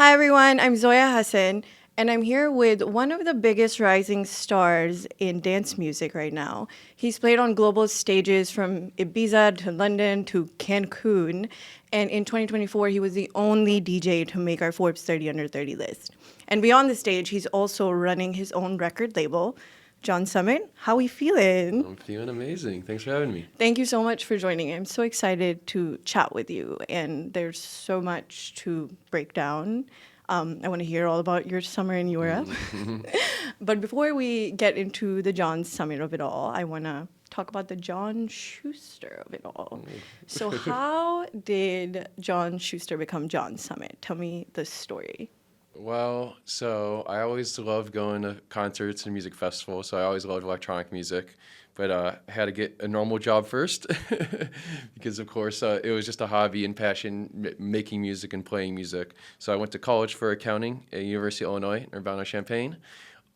Hi, everyone. I'm Zoya Hassan, and I'm here with one of the biggest rising stars in dance music right now. He's played on global stages from Ibiza to London to Cancun, and in 2024, he was the only DJ to make our Forbes 30 under 30 list. And beyond the stage, he's also running his own record label. John Summit, how we feeling? I'm feeling amazing. Thanks for having me. Thank you so much for joining. I'm so excited to chat with you, and there's so much to break down. I want to hear all about your summer in Europe. But before we get into the John Summit of it all, I want to talk about the John Schuster of it all. So, how did John Schuster become John Summit? Tell me the story. Well, so I always loved going to concerts and music festivals, so I always loved electronic music. But I had to get a normal job first because, of course, it was just a hobby and passion, making music and playing music. So I went to college for accounting at University of Illinois, Urbana-Champaign.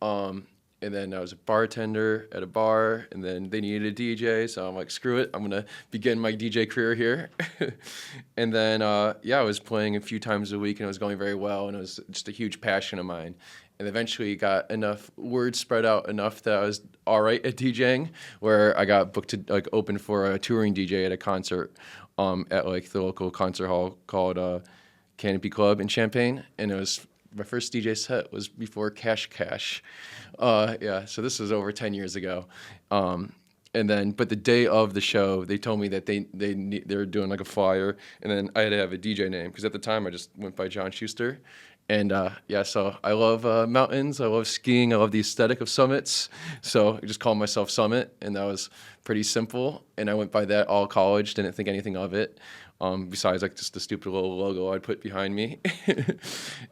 And then I was a bartender at a bar, and then they needed a DJ, so I'm like, screw it, I'm gonna begin my DJ career here. And then, I was playing a few times a week, and it was going very well, and it was just a huge passion of mine. And eventually got enough, word spread out enough that I was all right at DJing, where I got booked to open for a touring DJ at a concert at the local concert hall called Canopy Club in Champaign, and it was my first DJ set was before Cash Cash. So this was over 10 years ago. But the day of the show, they told me that they were doing a flyer, and then I had to have a DJ name because at the time I just went by John Schuster. And so I love mountains, I love skiing, I love the aesthetic of summits. So I just called myself Summit, and that was pretty simple. And I went by that all college, didn't think anything of it. Besides just the stupid little logo I'd put behind me.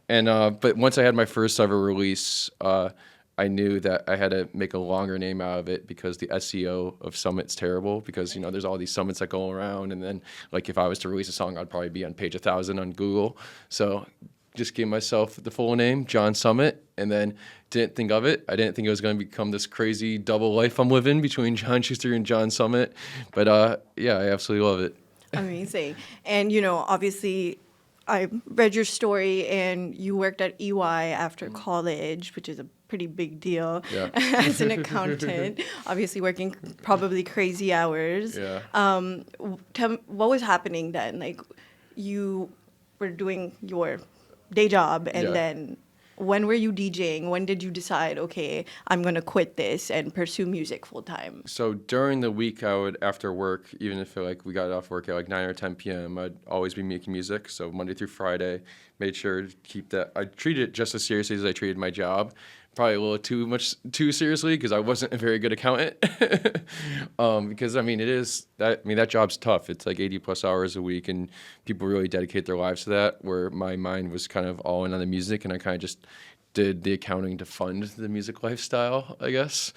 But once I had my first ever release, I knew that I had to make a longer name out of it because the SEO of Summit's terrible because, there's all these summits that go around. And then, if I was to release a song, I'd probably be on page 1,000 on Google. So just gave myself the full name, John Summit, and then didn't think of it. I didn't think it was going to become this crazy double life I'm living between John Schuster and John Summit. But, I absolutely love it. Amazing. And, obviously, I read your story and you worked at EY after college, which is a pretty big deal as an accountant, obviously working probably crazy hours. What was happening then? You were doing your day job and then when were you DJing? When did you decide, okay, I'm going to quit this and pursue music full time? So during the week, I would, after work, even if we got off work at 9 or 10 p.m., I'd always be making music. So Monday through Friday, made sure to keep that. I treated it just as seriously as I treated my job. Probably a little too seriously because I wasn't a very good accountant. Because that job's tough. It's 80 plus hours a week, and people really dedicate their lives to that. Where my mind was kind of all in on the music, and I kind of just did the accounting to fund the music lifestyle, I guess.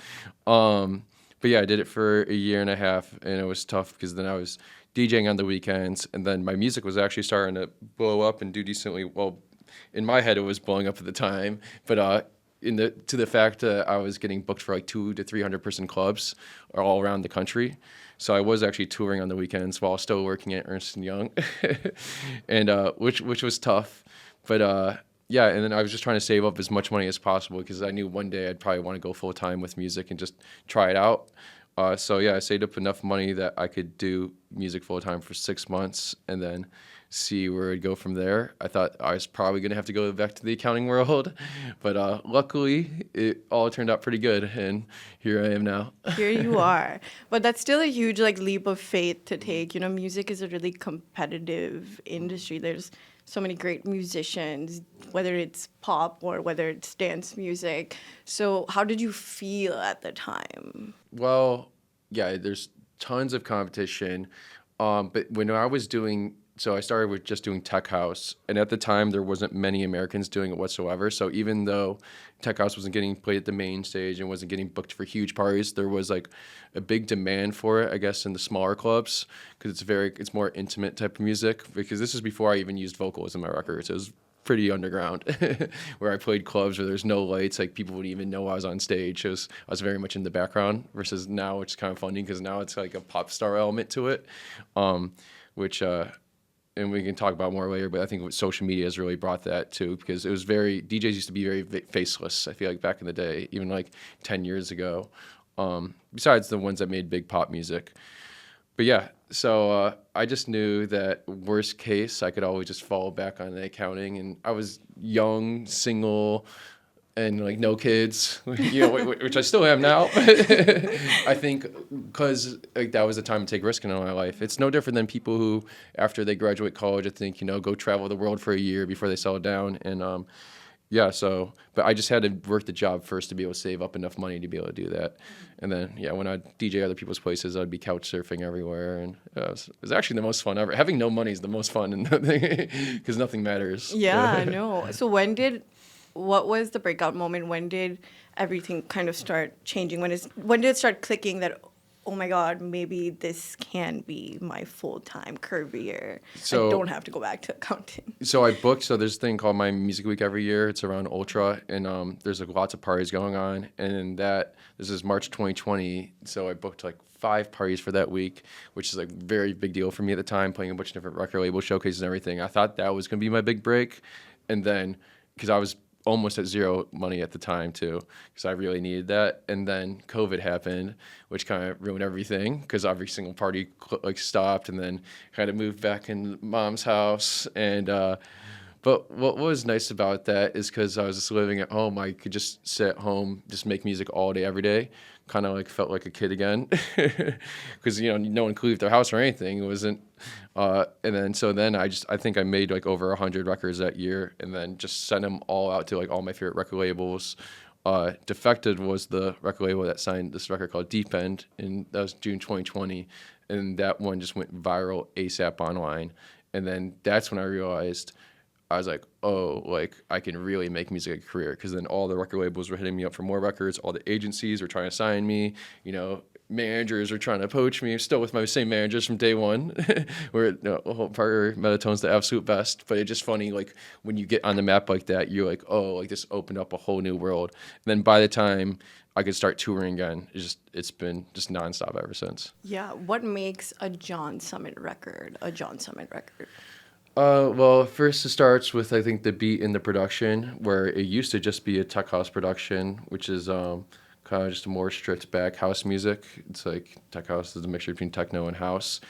I did it for a year and a half, and it was tough because then I was DJing on the weekends, and then my music was actually starting to blow up and do decently well. In my head, it was blowing up at the time, but to the fact that I was getting booked for 200 to 300 person clubs all around the country. So I was actually touring on the weekends while still working at Ernst & Young, and which was tough. But and then I was just trying to save up as much money as possible because I knew one day I'd probably want to go full time with music and just try it out. I saved up enough money that I could do music full time for 6 months and then see where it'd go from there. I thought I was probably going to have to go back to the accounting world, but luckily it all turned out pretty good, and here I am now. Here you are. But that's still a huge leap of faith to take. Music is a really competitive industry. There's so many great musicians, whether it's pop or whether it's dance music. So how did you feel at the time? Well, there's tons of competition, but when I was so I started with just doing tech house, and at the time there wasn't many Americans doing it whatsoever. So even though tech house wasn't getting played at the main stage and wasn't getting booked for huge parties, there was a big demand for it, I guess, in the smaller clubs because it's more intimate type of music. Because this is before I even used vocals in my records. It was pretty underground, where I played clubs where there's no lights, people wouldn't even know I was on stage. I was very much in the background versus now, which is kind of funny because now it's a pop star element to it, which. and we can talk about more later, but I think social media has really brought that too, because it was DJs used to be very faceless. I feel like back in the day, even like 10 years ago, besides the ones that made big pop music. But yeah, so I just knew that worst case, I could always just fall back on the accounting. And I was young, single, and like no kids, which I still am now. I think because like that was the time to take risk in my life. It's no different than people who, after they graduate college, I think go travel the world for a year before they settle down. And yeah, so but I just had to work the job first to be able to save up enough money to be able to do that. And then yeah, when I'd DJ other people's places, I'd be couch surfing everywhere, and it was actually the most fun ever. Having no money is the most fun, because nothing matters. Yeah, I know. So what was the breakout moment? When did everything kind of start changing? When did it start clicking that, oh my God, maybe this can be my full-time career? So I don't have to go back to accounting. So I booked. So there's a thing called My Music Week every year. It's around Ultra, and there's like lots of parties going on. And this is March 2020. So I booked like 5 parties for that week, which is like a very big deal for me at the time, playing a bunch of different record label showcases and everything. I thought that was gonna be my big break, and then because I was almost at zero money at the time too, because I really needed that. And then COVID happened, which kind of ruined everything, because every single party like stopped, and then kind of moved back in mom's house. And but what was nice about that is because I was just living at home, I could just sit at home, just make music all day, every day. Kind of like felt like a kid again, because no one could leave their house or anything. It wasn't, and then I think I made like over 100 records that year, and then just sent them all out to like all my favorite record labels. Defected was the record label that signed this record called Deep End, and that was June 2020, and that one just went viral ASAP online. And then that's when I realized, I was like, oh, like I can really make music a career, because then all the record labels were hitting me up for more records. All the agencies were trying to sign me. Managers were trying to poach me. I'm still with my same managers from day one. We're Parker Metatone's the absolute best. But it's just funny, like when you get on the map like that, you're like, oh, like this opened up a whole new world. And then by the time I could start touring again, it's been just nonstop ever since. Yeah, what makes a John Summit record a John Summit record? Well, first it starts with, I think, the beat and the production, where it used to just be a tech house production, which is kind of just a more stripped back house music. It's like tech house is a mixture between techno and house.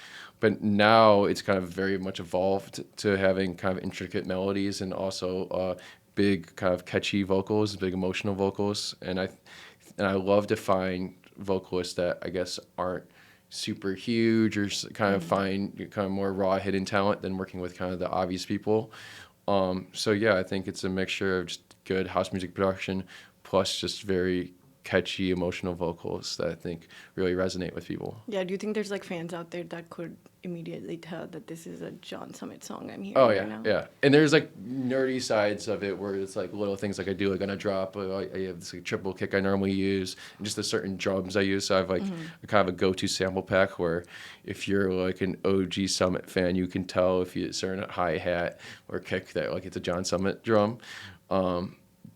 But now it's kind of very much evolved to having kind of intricate melodies, and also big kind of catchy vocals, big emotional vocals. And I love to find vocalists that I guess aren't super huge, or kind of find kind of more raw hidden talent than working with kind of the obvious people. So yeah, I think it's a mixture of just good house music production plus just very catchy emotional vocals that I think really resonate with people. Yeah, do you think there's like fans out there that could immediately tell that this is a John Summit song I'm hearing right now? Yeah. And there's like nerdy sides of it where it's like little things like I do like on a drop. I have this like triple kick I normally use, and just the certain drums I use. So I have like a kind of a go-to sample pack where if you're like an OG Summit fan, you can tell if you certain hi-hat or kick that like it's a John Summit drum.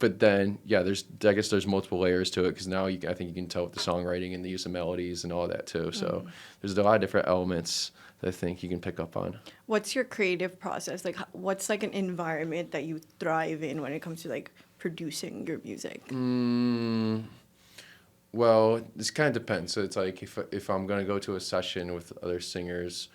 But then, yeah, I guess there's multiple layers to it, because now I think you can tell with the songwriting and the use of melodies and all that too. So there's a lot of different elements that I think you can pick up on. What's your creative process? Like, what's like an environment that you thrive in when it comes to like producing your music? Well, this kind of depends. So it's like if I'm going to go to a session with other singers,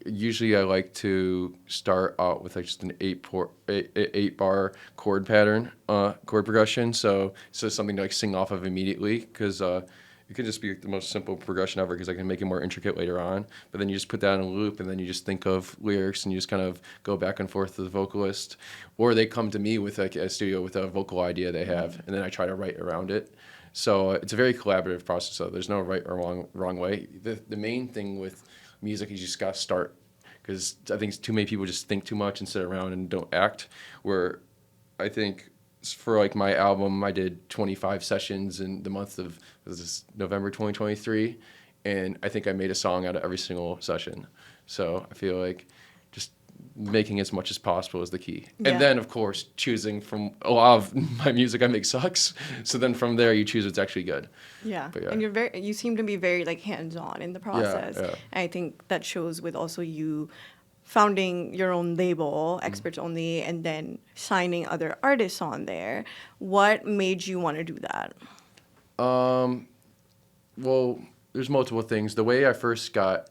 usually I like to start out with like just an 8-bar chord pattern, chord progression. So something to like sing off of immediately, because it could just be the most simple progression ever, because I can make it more intricate later on. But then you just put that in a loop, and then you just think of lyrics, and you just kind of go back and forth to the vocalist, or they come to me with like a studio with a vocal idea they have, and then I try to write around it. So it's a very collaborative process. So there's no right or wrong way. The main thing with music is you just got to start, because I think too many people just think too much and sit around and don't act. Where I think for like my album, I did 25 sessions in the month of November 2023, and I think I made a song out of every single session. So I feel like just making as much as possible is the key. Yeah. And then, of course, choosing from a lot of my music I make sucks. So then from there, you choose what's actually good. Yeah. But yeah. And you seem to be very like hands-on in the process. Yeah. And I think that shows with also you founding your own label, Experts Only, and then signing other artists on there. What made you want to do that? Well, there's multiple things. The way I first got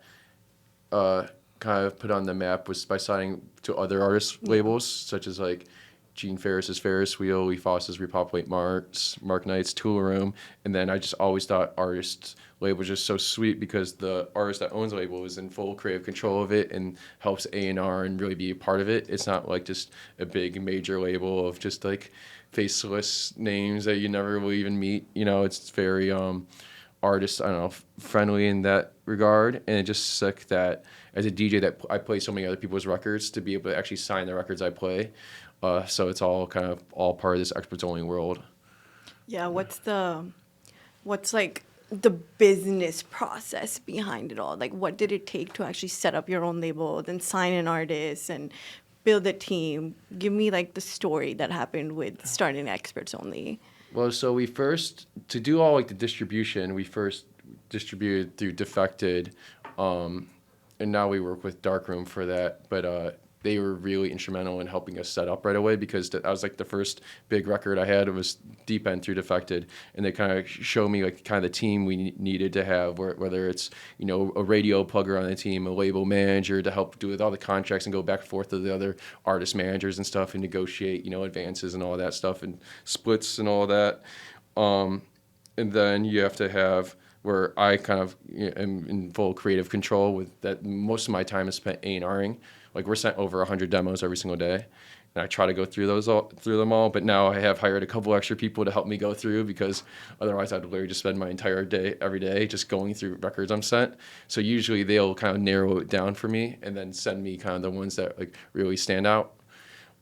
kind of put on the map was by signing to other artist labels, such as like Gene Ferris's Ferris Wheel, Lee Foss's Repopulate Mars, Mark Knight's Tool Room, and then I just always thought artist label was just so sweet because the artist that owns the label is in full creative control of it and helps A&R and really be a part of it. It's not like just a big major label of just like faceless names that you never will even meet. You know, it's very artist, I don't know, friendly in that regard, and it just sucked that as a DJ that I play so many other people's records to be able to actually sign the records I play. So it's all kind of all part of this experts only world. Yeah, what's like the business process behind it all? Like, what did it take to actually set up your own label, then sign an artist and build a team? Give me like the story that happened with starting Experts Only. Well, so we first, to do all like the distribution, we first distributed through Defected, and now we work with Darkroom for that. But they were really instrumental in helping us set up right away because that was like the first big record I had. It was deep end through Defected, and they kind of showed me like kind of the team we needed to have, whether it's a radio plugger on the team, a label manager to help do with all the contracts and go back and forth to the other artist managers and stuff and negotiate advances and all that stuff and splits and all that. And then you have to have where I kind of am in full creative control with that. Most of my time is spent A&Ring. Like we're sent over 100 demos every single day, and I try to go through them all. But now I have hired a couple extra people to help me go through because otherwise I'd literally just spend my entire day every day just going through records I'm sent. So usually they'll kind of narrow it down for me and then send me kind of the ones that like really stand out.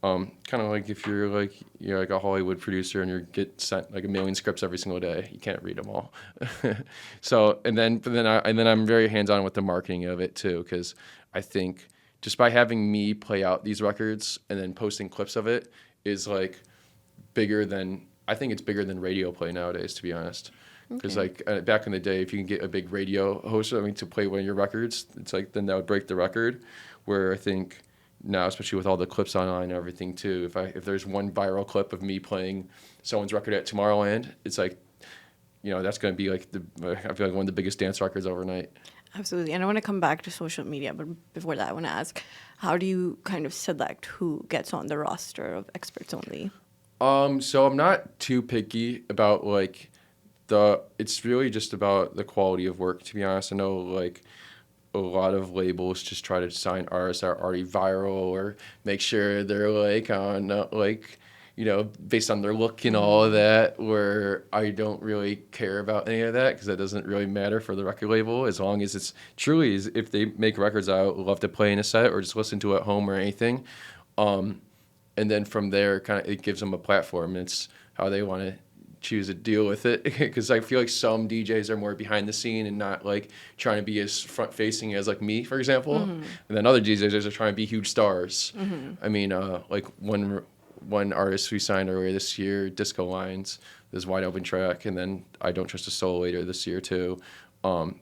Kind of like if you're like a Hollywood producer and you get sent like 1 million scripts every single day, you can't read them all. So and then I'm very hands on with the marketing of it too, because I think just by having me play out these records and then posting clips of it is like I think it's bigger than radio play nowadays, to be honest. Because like back in the day, if you can get a big radio host, to play one of your records, it's like then that would break the record. Where I think now, especially with all the clips online and everything too, if there's one viral clip of me playing someone's record at Tomorrowland, it's like, that's going to be like I feel like one of the biggest dance records overnight. Absolutely. And I want to come back to social media, but before that, I want to ask, how do you kind of select who gets on the roster of Experts Only? So I'm not too picky about like it's really just about the quality of work, to be honest. I know like a lot of labels just try to sign artists that are already viral or make sure they're like on based on their look and all of that, where I don't really care about any of that because that doesn't really matter for the record label as long as it's truly if they make records I would love to play in a set or just listen to at home or anything. And then from there, kind of it gives them a platform. It's how they want to choose to deal with it because I feel like some DJs are more behind the scene and not like trying to be as front facing as like me, for example. And then other DJs are trying to be huge stars. I mean, like one artist we signed earlier this year, Disco Lines, this Wide Open track, and then I Don't Trust a Soul later this year too.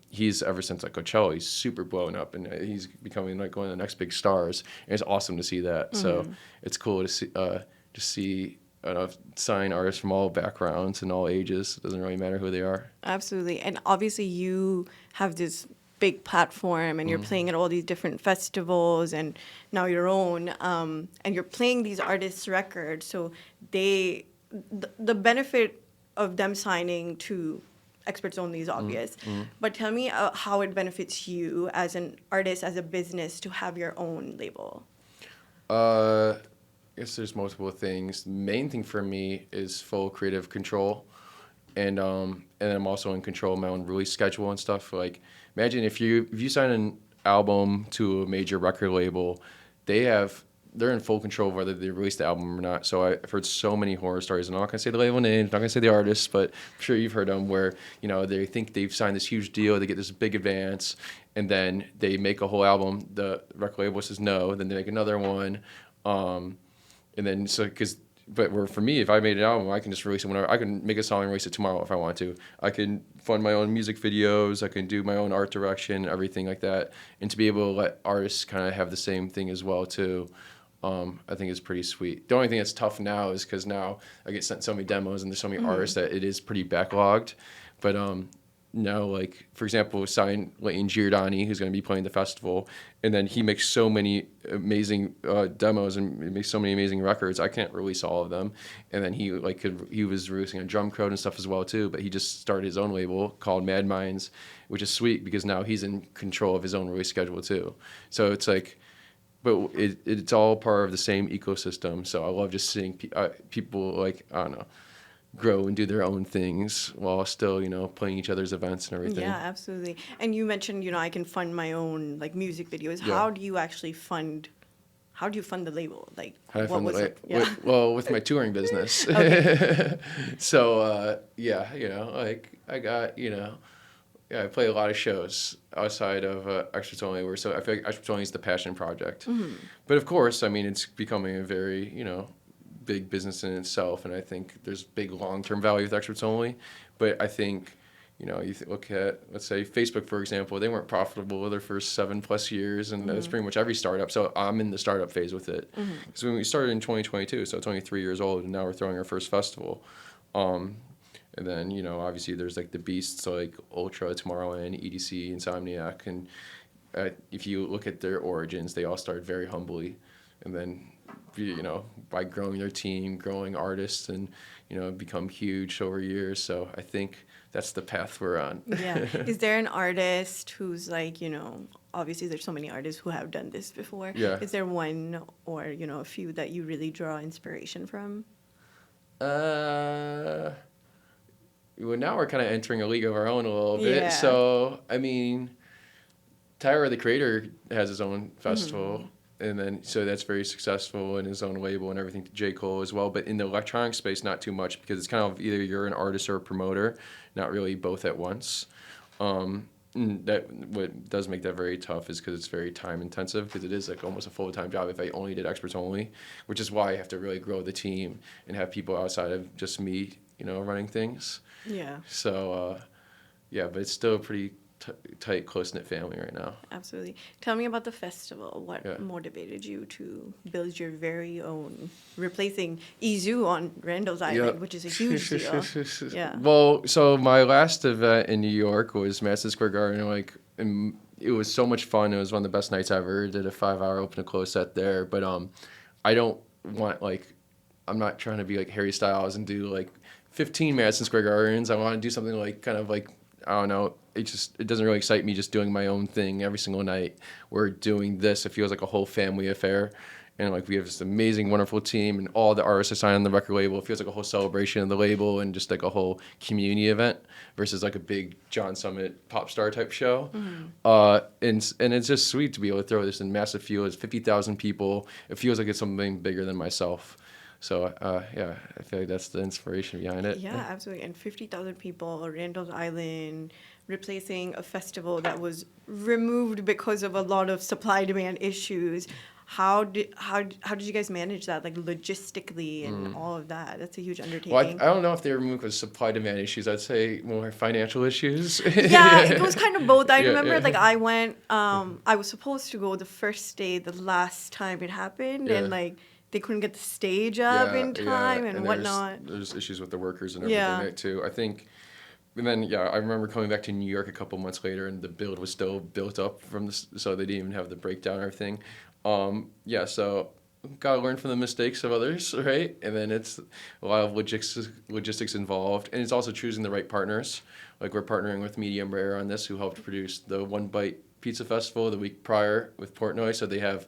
He's ever since like Coachella, he's super blown up and he's becoming like one of the next big stars. And it's awesome to see that. So it's cool to see sign artists from all backgrounds and all ages. It doesn't really matter who they are. Absolutely. And obviously you have this big platform and you're playing at all these different festivals and now your own, and you're playing these artists' records. So the benefit of them signing to Experts Only is obvious. But tell me how it benefits you as an artist, as a business, to have your own label. I guess there's multiple things. The main thing for me is full creative control, and I'm also in control of my own release schedule and stuff. Like, imagine if you sign an album to a major record label, they're in full control of whether they release the album or not. So I've heard so many horror stories. I'm not going to say the label names, not going to say the artists, but I'm sure you've heard them where, they think they've signed this huge deal, they get this big advance, and then they make a whole album. The record label says no, then they make another one. And then, so because but where for me, if I made an album, I can just release it whenever. I can make a song and release it tomorrow if I want to. I can fund my own music videos. I can do my own art direction, everything like that. And to be able to let artists kind of have the same thing as well too, I think is pretty sweet. The only thing that's tough now is because now I get sent so many demos and there's so many artists that it is pretty backlogged. But now, like, for example, signed Leighton Giordani, who's going to be playing the festival, and then he makes so many amazing demos and makes so many amazing records. I can't release all of them. And then he was releasing on Drum Code and stuff as well too, but he just started his own label called Mad Minds, which is sweet because now he's in control of his own release schedule too. So it's like, but it's all part of the same ecosystem. So I love just seeing people, like, I don't know, grow and do their own things while still, playing each other's events and everything. Yeah, absolutely. And you mentioned, I can fund my own like music videos. Yeah. How do you fund the label? Like, How do I what fund was the it? Yeah. with my touring business. So, like I got, I play a lot of shows outside of Experts Only, I feel like Experts Only is the passion project. But of course, I mean, it's becoming a very, big business in itself, and I think there's big long-term value with Experts Only. But I think, look at, let's say, Facebook, for example, they weren't profitable their first 7+ years, and that's pretty much every startup. So I'm in the startup phase with it. So when we started in 2022, so it's only 3 years old, and now we're throwing our first festival. And then, obviously there's like the beasts like Ultra, Tomorrowland, EDC, Insomniac, and if you look at their origins, they all started very humbly, and then by growing their team, growing artists, and become huge over years. So I think that's the path we're on. Yeah. Is there an artist who's like, obviously there's so many artists who have done this before. Yeah. Is there one or, a few that you really draw inspiration from? Well, now we're kind of entering a league of our own a little bit. Yeah. So, I mean, Tyler, the Creator, has his own festival. And then, so that's very successful in his own label and everything. J. Cole as well. But in the electronic space, not too much, because it's kind of either you're an artist or a promoter, not really both at once. That what does make that very tough is because it's very time intensive, because it is like almost a full-time job if I only did Experts Only, which is why I have to really grow the team and have people outside of just me, running things. Yeah. So, but it's still a pretty tight, close-knit family right now. Absolutely. Tell me about the festival. What Yeah. motivated you to build your very own, replacing Izu on Randall's Island, which is a huge deal. Yeah. Well, so my last event in New York was Madison Square Garden. And it was so much fun. It was one of the best nights ever. Did a 5-hour open and close set there. But I don't want, I'm not trying to be like Harry Styles and do 15 Madison Square Gardens. I want to do something I don't know. It doesn't really excite me just doing my own thing every single night. We're doing this. It feels like a whole family affair. And we have this amazing, wonderful team, and all the artists are signed on the record label. It feels like a whole celebration of the label and just a whole community event versus a big John Summit pop star type show. And it's just sweet to be able to throw this in massive field. It's 50,000 people. It feels like it's something bigger than myself. So, I feel like that's the inspiration behind it. Yeah, absolutely. And 50,000 people, Randall's Island, replacing a festival that was removed because of a lot of supply-demand issues. How did you guys manage that, logistically and all of that? That's a huge undertaking. Well, I don't know if they were removed because supply-demand issues. I'd say more financial issues. Yeah, it was kind of both. I remember, yeah. I went, I was supposed to go the first day, the last time it happened, and, they couldn't get the stage up in time and whatnot. There's issues with the workers and everything too. I think, and then I remember coming back to New York a couple months later, and the build was still built up so they didn't even have the breakdown and everything. So gotta learn from the mistakes of others, right? And then it's a lot of logistics involved, and it's also choosing the right partners. We're partnering with Medium Rare on this, who helped produce the One Bite Pizza Festival the week prior with Portnoy, so they have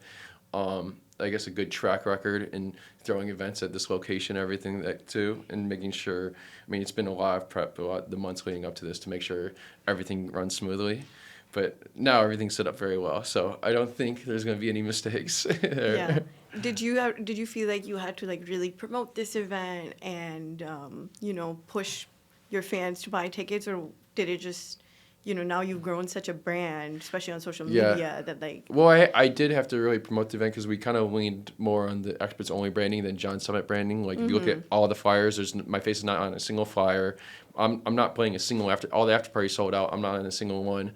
I guess a good track record in throwing events at this location, everything too, and making sure. I mean, it's been a lot of prep, the months leading up to this to make sure everything runs smoothly. But now everything's set up very well, so I don't think there's going to be any mistakes there. Yeah. Did you feel like you had to really promote this event and push your fans to buy tickets, or did it just now you've grown such a brand, especially on social Yeah. media, that like, Well, I did have to really promote the event because we kind of leaned more on the experts only branding than John Summit branding. Like if you look at all the flyers, my face is not on a single flyer. I'm not playing a single all the after parties sold out. I'm not in a single one.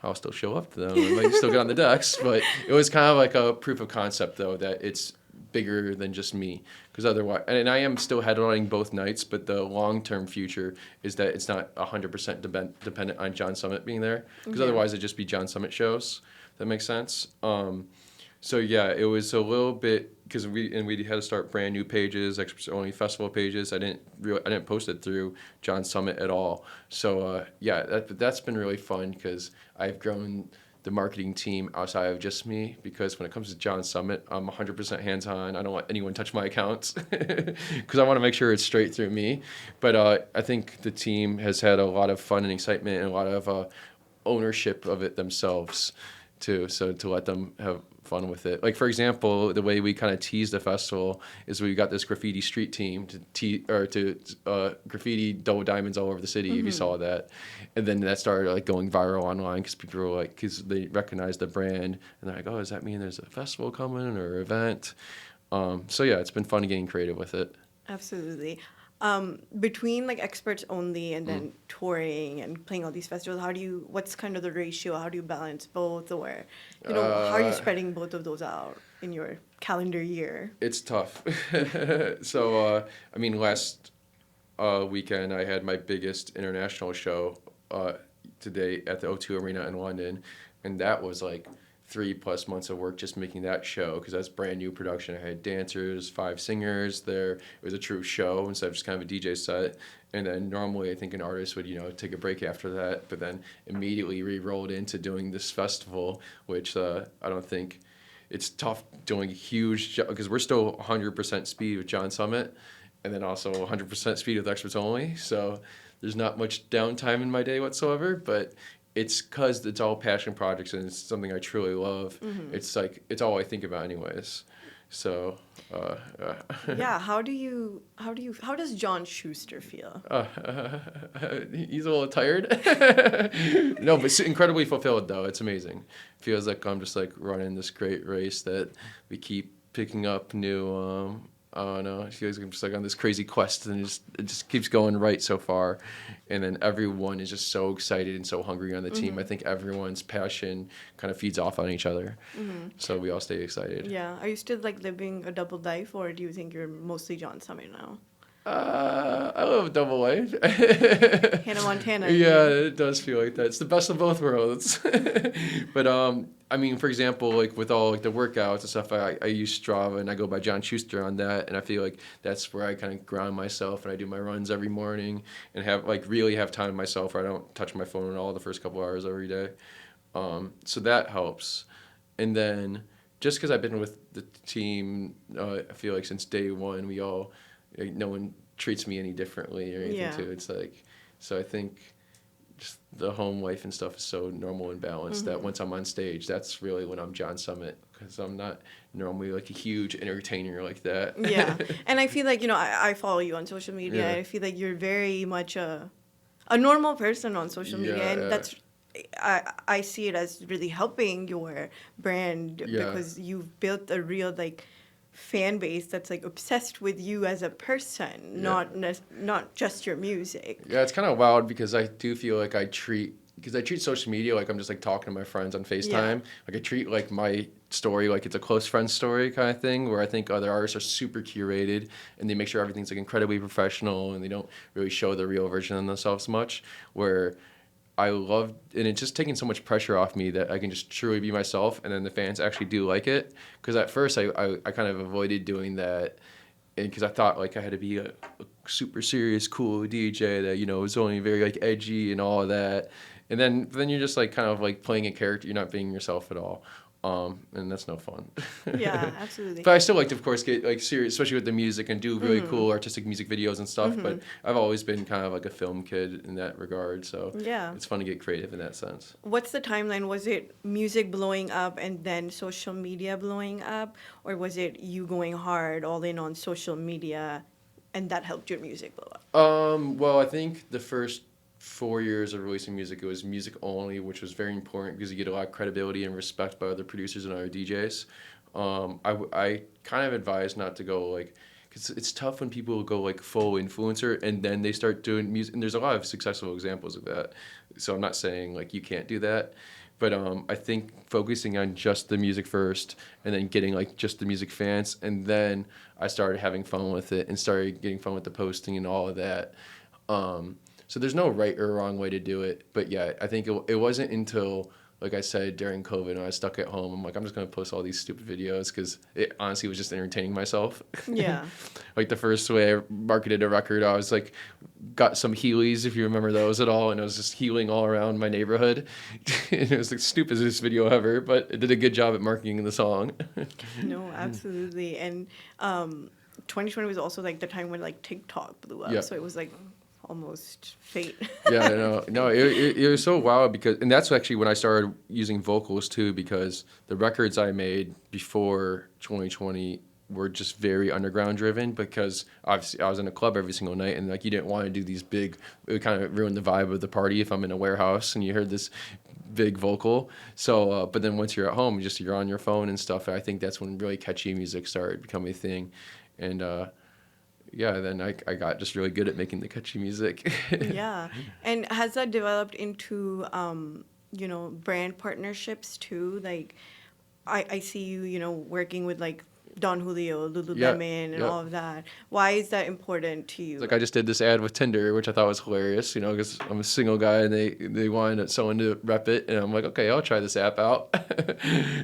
I'll still show up to them. I might still get on the decks, but it was kind of like a proof of concept though that it's bigger than just me, because otherwise, and I am still headlining both nights, but the long-term future is that it's not 100% dependent on John Summit being there, because otherwise it'd just be John Summit shows. That makes sense. So yeah, it was a little bit because we had to start brand new pages, experts only festival pages. I didn't post it through John Summit at all. So yeah, that's been really fun because I've grown the marketing team outside of just me, because when it comes to John Summit, I'm 100% hands-on. I don't want anyone to touch my accounts because I want to make sure it's straight through me. But I think the team has had a lot of fun and excitement and a lot of ownership of it themselves too. So to let them have fun with it. Like for example, the way we kind of tease the festival is we got this graffiti street team to graffiti double diamonds all over the city. If you saw that, and then that started like going viral online because people were like, because they recognized the brand and they're like, oh, does that mean there's a festival coming or event? So yeah, it's been fun getting creative with it. absolutely. Between like experts only and then touring and playing all these festivals, what's kind of the ratio? How do you balance both? Or, how are you spreading both of those out in your calendar year? It's tough. So, I mean, last weekend I had my biggest international show to date at the O2 Arena in London, and that was like 3+ months of work just making that show, because that's brand new production. I had dancers, 5 singers there. It was a true show instead of just kind of a DJ set. And then normally I think an artist would, take a break after that, but then immediately re-rolled into doing this festival, which I don't think it's tough doing huge, because we're still 100% speed with John Summit and then also 100% speed with experts only. So there's not much downtime in my day whatsoever, but it's because it's all passion projects and it's something I truly love. It's like, it's all I think about anyways. So, Yeah, how does John Schuster feel? he's a little tired. No, but incredibly fulfilled though. It's amazing. Feels like I'm just like running this great race that we keep picking up new, I don't know. I feel like I'm just like on this crazy quest, and it just keeps going right so far. And then everyone is just so excited and so hungry on the team. I think everyone's passion kind of feeds off on each other. So we all stay excited. Yeah. Are you still like living a double life, or do you think you're mostly John Summit now? I live a double life. Hannah Montana. Yeah, it does feel like that. It's the best of both worlds. But I mean, for example, like with all like the workouts and stuff, I use Strava and I go by John Schuster on that, and I feel like that's where I kind of ground myself, and I do my runs every morning and really have time to myself where I don't touch my phone at all the first couple hours every day. So that helps. And then just because I've been with the team, I feel like since day one, no one treats me any differently or anything too. It's like, so I think just the home life and stuff is so normal and balanced that once I'm on stage, that's really when I'm John Summit, because I'm not normally like a huge entertainer like that. Yeah. And I feel like, I follow you on social media. Yeah. And I feel like you're very much a normal person on social media. Yeah, And yeah. that's, I see it as really helping your brand Yeah. because you've built a real like fan base that's like obsessed with you as a person, not just your music. Yeah, it's kind of wild because I do feel like I treat social media like I'm just like talking to my friends on FaceTime. Yeah. Like I treat like my story like it's a close friend story kind of thing, where I think other artists are super curated and they make sure everything's like incredibly professional and they don't really show the real version of themselves much, where I love, and it's just taking so much pressure off me that I can just truly be myself, and then the fans actually do like it. Because at first I kind of avoided doing that, and because I thought like I had to be a super serious, cool DJ that was only very like edgy and all of that, and then you're just like kind of like playing a character. You're not being yourself at all. And that's no fun. Yeah, absolutely. But I still like to, of course, get like serious, especially with the music, and do really cool artistic music videos and stuff. But I've always been kind of like a film kid in that regard, so Yeah. it's fun to get creative in that sense. What's the timeline? Was it music blowing up and then social media blowing up? Or was it you going hard all in on social media and that helped your music blow up? Well, I think the first 4 years of releasing music, it was music only, which was very important because you get a lot of credibility and respect by other producers and other DJs. I kind of advise not to go like, because it's tough when people go like full influencer and then they start doing music. And there's a lot of successful examples of that. So I'm not saying like you can't do that. But I think focusing on just the music first and then getting like just the music fans. And then I started having fun with it and started getting fun with the posting and all of that. So there's no right or wrong way to do it. But yeah, I think it wasn't until, like I said, during COVID, when I was stuck at home, I'm like, I'm just going to post all these stupid videos because it honestly was just entertaining myself. Yeah. Like the first way I marketed a record, I was like, got some Heelys, if you remember those at all, and I was just healing all around my neighborhood. And it was the stupidest video ever, but it did a good job at marketing the song. No, absolutely. And 2020 was also like the time when like TikTok blew up. Yeah. So it was like almost fate. Yeah, I know. No, it was so wild because, and that's actually when I started using vocals too, because the records I made before 2020 were just very underground driven, because obviously I was in a club every single night, and like you didn't want to do these big, it would kind of ruin the vibe of the party if I'm in a warehouse and you heard this big vocal. So, but then once you're at home, you're on your phone and stuff. I think that's when really catchy music started becoming a thing. And, yeah, then I got just really good at making the catchy music. Yeah. And has that developed into, brand partnerships too? Like, I see you, working with like Don Julio, Lululemon, and all of that. Why is that important to you? Like I just did this ad with Tinder, which I thought was hilarious, because I'm a single guy and they wanted someone to rep it, and I'm like, okay, I'll try this app out.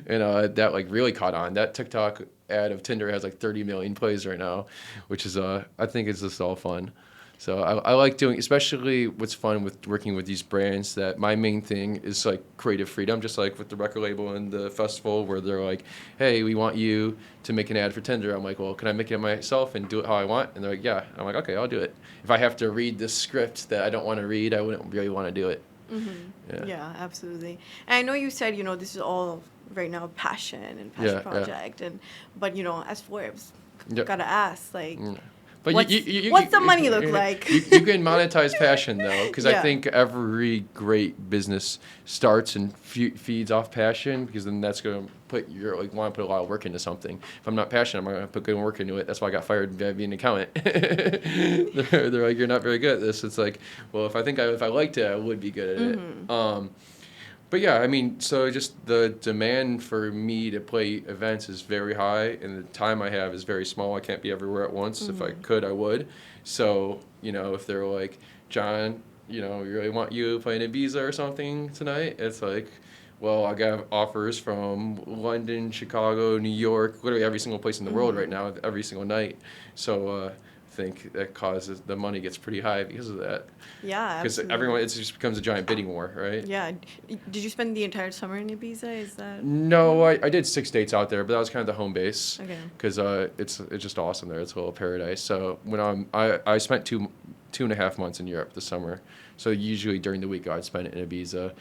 And that like really caught on. That TikTok ad of Tinder has like 30 million plays right now, which is I think it's just all fun. So I like doing, especially what's fun with working with these brands, that my main thing is like creative freedom, just like with the record label and the festival, where they're like, hey, we want you to make an ad for Tinder. I'm like, well, can I make it myself and do it how I want? And they're like, yeah. I'm like, okay, I'll do it. If I have to read this script that I don't want to read, I wouldn't really want to do it. Mm-hmm. Yeah, absolutely. And I know you said, this is all right now passion and passion project. But, as Forbes, gotta ask, like... But what's the money look like? You can monetize passion, though, because I think every great business starts and feeds off passion, because then that's going to want to put a lot of work into something. If I'm not passionate, I'm not going to put good work into it. That's why I got fired by being an accountant. They're like, you're not very good at this. It's like, well, if I liked it, I would be good at it. But yeah, I mean, so just the demand for me to play events is very high, and the time I have is very small. I can't be everywhere at once. If I could, I would. So, if they're like, John, we really want you playing Ibiza or something tonight, it's like, well, I got offers from London, Chicago, New York, literally every single place in the world right now, every single night. So I think that causes the money gets pretty high because of that. Yeah, because everyone, it just becomes a giant bidding war, right? Yeah. Did you spend the entire summer in Ibiza? Is that? No, I did 6 dates out there, but that was kind of the home base. Okay. Because it's just awesome there. It's a little paradise. So when I spent 2.5 months in Europe this summer. So usually during the week I'd spend it in Ibiza,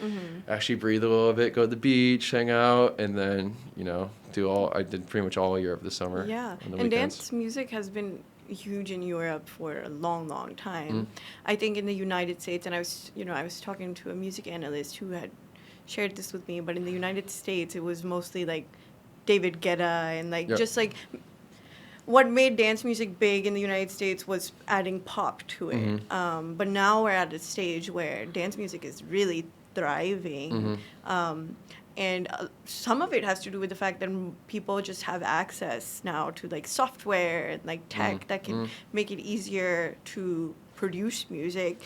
actually breathe a little bit, go to the beach, hang out, and then I did pretty much all of Europe this summer. Yeah, on the and weekends. dance music has been huge in Europe for a long, long time. I think in the United States, and I was talking to a music analyst who had shared this with me, but in the United States it was mostly like David Guetta and just like what made dance music big in the United States was adding pop to it. But now we're at a stage where dance music is really thriving. And some of it has to do with the fact that people just have access now to like software and like tech that can make it easier to produce music.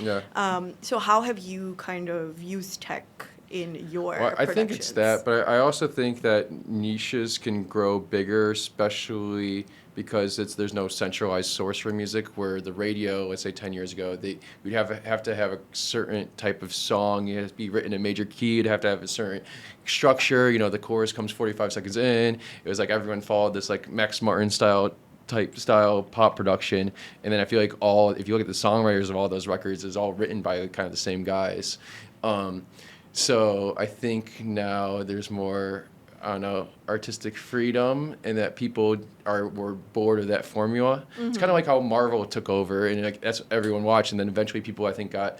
So how have you kind of used tech in your I think it's that, but I also think that niches can grow bigger, especially because there's no centralized source for music, where the radio, let's say 10 years ago, we'd have to have a certain type of song. It has to be written in major key. It'd have to have a certain structure. The chorus comes 45 seconds in. It was like everyone followed this like Max Martin style pop production. And then I feel like if you look at the songwriters of all those records, it's all written by kind of the same guys. So I think now there's more, I don't know, artistic freedom, and that people were bored of that formula. It's kind of like how Marvel took over, and like that's what everyone watched, and then eventually people, I think, got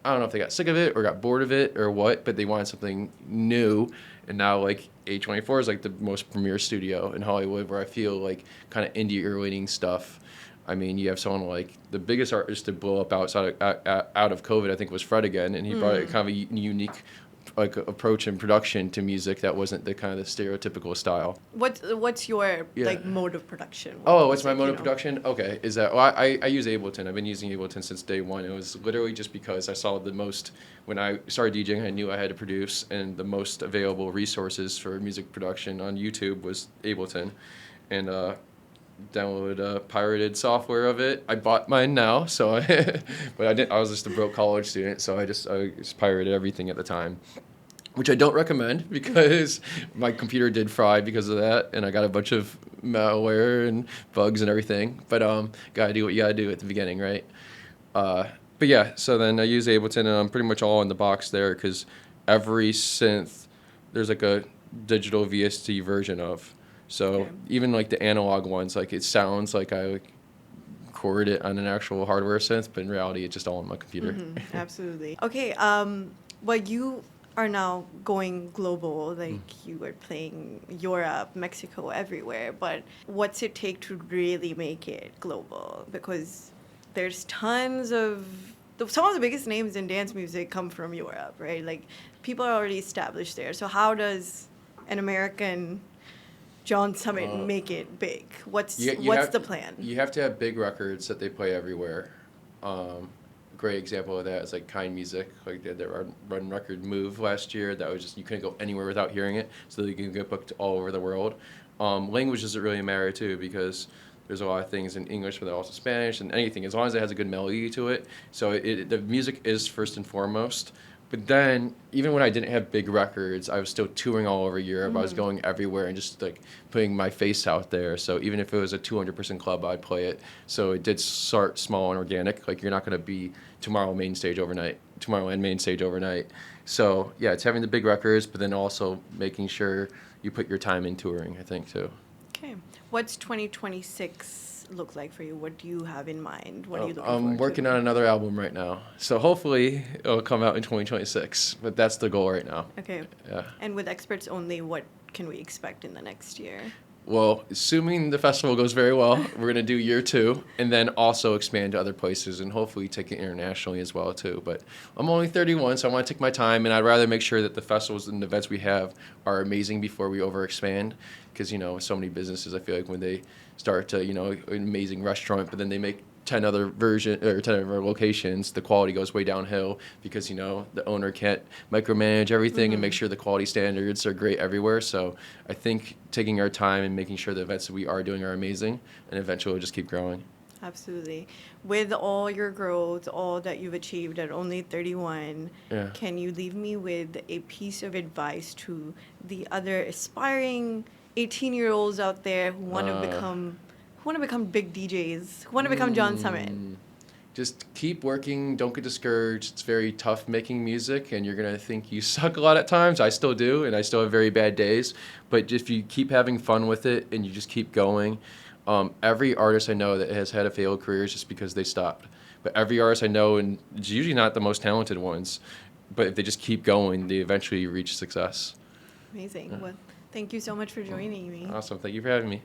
I don't know if they got sick of it or got bored of it or what, but they wanted something new. And now like A24 is like the most premier studio in Hollywood, where I feel like kind of indie early stuff. I mean, you have someone like the biggest artist to blow up outside out of COVID, I think, was Fred again, and he brought a kind of a unique like approach and production to music that wasn't the kind of the stereotypical style. What's your like mode of production? Oh, what's my mode of production? Okay, is that well, I use Ableton. I've been using Ableton since day one. It was literally just because I saw the most when I started DJing. I knew I had to produce, and the most available resources for music production on YouTube was Ableton, and downloaded pirated software of it. I bought mine now, so but I didn't. I was just a broke college student, so I just pirated everything at the time, which I don't recommend because my computer did fry because of that, and I got a bunch of malware and bugs and everything. But gotta do what you gotta do at the beginning, right? But yeah, so then I use Ableton, and I'm pretty much all in the box there because every synth there's like a digital VST version of. So even like the analog ones, like it sounds like I recorded it on an actual hardware synth, but in reality, it's just all on my computer. Absolutely. Okay. Well, you are now going global. Like you were playing Europe, Mexico, everywhere. But what's it take to really make it global? Because there's tons of some of the biggest names in dance music come from Europe, right? Like people are already established there. So how does an American John Summit make it big? What's the plan? You have to have big records that they play everywhere. Great example of that is like Kind Music. Like they had their run record Move last year. That was just, you couldn't go anywhere without hearing it, so you can get booked all over the world. Language doesn't really matter too, because there's a lot of things in English, but they're also Spanish and anything, as long as it has a good melody to it. So the music is first and foremost. But then, even when I didn't have big records, I was still touring all over Europe. I was going everywhere and just like putting my face out there. So even if it was a 200% club, I'd play it. So it did start small and organic. Like you're not going to be tomorrow and main stage overnight. So yeah, it's having the big records, but then also making sure you put your time in touring, I think, too. Okay. What's 2026 look like for you? What do you have in mind? What are you looking forward to? I'm working on another album right now. So hopefully it'll come out in 2026. But that's the goal right now. Okay. Yeah. And with Experts Only, what can we expect in the next year? Well, assuming the festival goes very well, we're going to do year 2 and then also expand to other places and hopefully take it internationally as well, too. But I'm only 31, so I want to take my time, and I'd rather make sure that the festivals and events we have are amazing before we overexpand. Because, so many businesses, I feel like when they start to, an amazing restaurant, but then they make 10 other locations, the quality goes way downhill because, the owner can't micromanage everything and make sure the quality standards are great everywhere. So I think taking our time and making sure the events that we are doing are amazing, and eventually we'll just keep growing. Absolutely. With all your growth, all that you've achieved at only 31, can you leave me with a piece of advice to the other aspiring 18-year-olds out there who want to become big DJs, who want to become John Summit? Just keep working. Don't get discouraged. It's very tough making music, and you're going to think you suck a lot at times. I still do, and I still have very bad days. But if you keep having fun with it and you just keep going, every artist I know that has had a failed career is just because they stopped. But every artist I know, and it's usually not the most talented ones, but if they just keep going, they eventually reach success. Amazing. Well, thank you so much for joining me. Awesome. Thank you for having me.